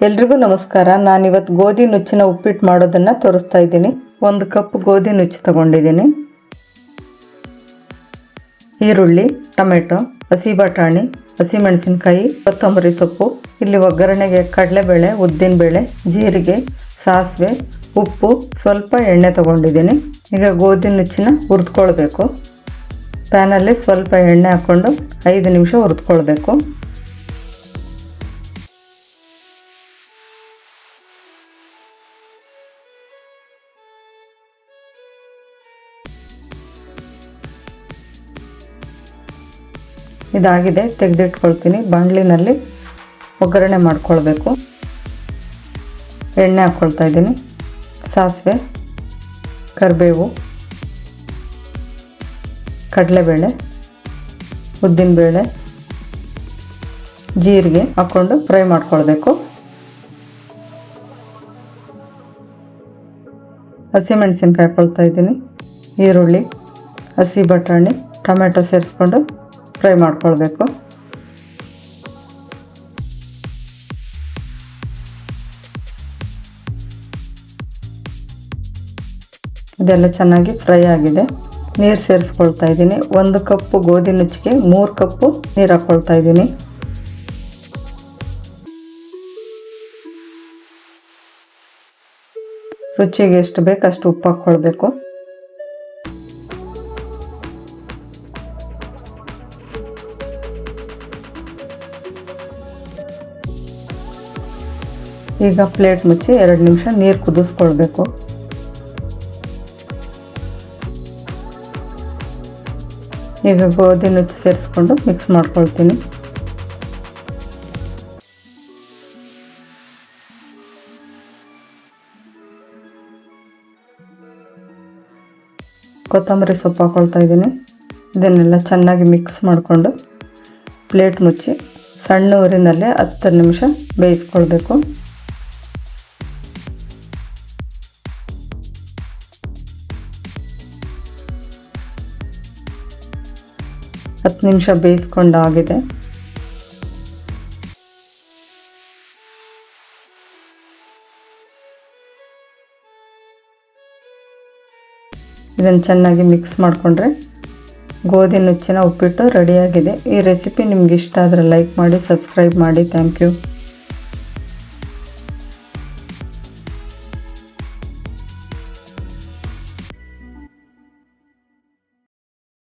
ಎಲ್ರಿಗೂ ನಮಸ್ಕಾರ. ನಾನಿವತ್ತು ಗೋಧಿ ನುಚ್ಚಿನ ಉಪ್ಪಿಟ್ಟು ಮಾಡೋದನ್ನು ತೋರಿಸ್ತಾ ಇದ್ದೀನಿ. 1 ಕಪ್ ಗೋಧಿ ನುಚ್ಚು ತಗೊಂಡಿದ್ದೀನಿ. ಈರುಳ್ಳಿ, ಟೊಮೆಟೊ, ಹಸಿ ಬಟಾಣಿ, ಹಸಿಮೆಣಸಿನಕಾಯಿ, ಕೊತ್ತಂಬರಿ ಸೊಪ್ಪು. ಇಲ್ಲಿ ಒಗ್ಗರಣೆಗೆ ಕಡಲೆಬೇಳೆ, ಉದ್ದಿನಬೇಳೆ, ಜೀರಿಗೆ, ಸಾಸಿವೆ, ಉಪ್ಪು, ಸ್ವಲ್ಪ ಎಣ್ಣೆ ತಗೊಂಡಿದ್ದೀನಿ. ಈಗ ಗೋಧಿ ನುಚ್ಚಿನ ಹುರಿದ್ಕೊಳ್ಬೇಕು. ಪ್ಯಾನಲ್ಲಿ ಸ್ವಲ್ಪ ಎಣ್ಣೆ ಹಾಕ್ಕೊಂಡು 5 ನಿಮಿಷ ಹುರಿದ್ಕೊಳ್ಬೇಕು. ಇದಾಗಿದೆ, ತೆಗೆದಿಟ್ಕೊಳ್ತೀನಿ. ಬಾಣಲಿನಲ್ಲಿ ಒಗ್ಗರಣೆ ಮಾಡ್ಕೊಳ್ಬೇಕು. ಎಣ್ಣೆ ಹಾಕ್ಕೊಳ್ತಾ ಇದ್ದೀನಿ. ಸಾಸಿವೆ, ಕರಿಬೇವು, ಕಡಲೆಬೇಳೆ, ಉದ್ದಿನಬೇಳೆ, ಜೀರಿಗೆ ಹಾಕ್ಕೊಂಡು ಫ್ರೈ ಮಾಡ್ಕೊಳ್ಬೇಕು. ಹಸಿಮೆಣಸಿನ್ಕಾಯಿ ಹಾಕ್ಕೊಳ್ತಾ ಇದ್ದೀನಿ. ಈರುಳ್ಳಿ, ಹಸಿ ಬಟಾಣಿ, ಟೊಮೆಟೊ ಸೇರಿಸ್ಕೊಂಡು ಫ್ರೈ ಮಾಡ್ಕೊಳ್ಬೇಕು. ಇದೆಲ್ಲ ಚೆನ್ನಾಗಿ ಫ್ರೈ ಆಗಿದೆ. ನೀರು ಸೇರಿಸ್ಕೊಳ್ತಾ ಇದ್ದೀನಿ. 1 ಕಪ್ ಗೋಧಿ ನುಚ್ಚಿಗೆ 3 ಕಪ್ಪು ನೀರು ಹಾಕ್ಕೊಳ್ತಾ ಇದ್ದೀನಿ. ರುಚಿಗೆ ಎಷ್ಟು ಬೇಕು ಅಷ್ಟು ಉಪ್ಪು ಹಾಕ್ಕೊಳ್ಬೇಕು. ಈಗ ಪ್ಲೇಟ್ ಮುಚ್ಚಿ 2 ನಿಮಿಷ ನೀರು ಕುದಿಸ್ಕೊಳ್ಬೇಕು. ಈಗ ಗೋಧಿ ನುಚ್ಚು ಸೇರಿಸ್ಕೊಂಡು ಮಿಕ್ಸ್ ಮಾಡ್ಕೊಳ್ತೀನಿ. ಕೊತ್ತಂಬರಿ ಸೊಪ್ಪು ಹಾಕ್ಕೊಳ್ತಾ ಇದ್ದೀನಿ. ಇದನ್ನೆಲ್ಲ ಚೆನ್ನಾಗಿ ಮಿಕ್ಸ್ ಮಾಡಿಕೊಂಡು ಪ್ಲೇಟ್ ಮುಚ್ಚಿ ಸಣ್ಣ ಊರಿನಲ್ಲಿ 10 ನಿಮಿಷ ಬೇಯಿಸ್ಕೊಳ್ಬೇಕು. ಹತ್ತು ನಿಮಿಷ ಬೇಯಿಸ್ಕೊಂಡಾಗಿದೆ. ಇದನ್ನು ಚೆನ್ನಾಗಿ ಮಿಕ್ಸ್ ಮಾಡಿಕೊಂಡ್ರೆ ಗೋಧಿ ನುಚ್ಚಿನ ಉಪ್ಪಿಟ್ಟು ರೆಡಿಯಾಗಿದೆ. ಈ ರೆಸಿಪಿ ನಿಮ್ಗೆ ಇಷ್ಟ ಆದರೆ ಲೈಕ್ ಮಾಡಿ, ಸಬ್ಸ್ಕ್ರೈಬ್ ಮಾಡಿ. Thank you.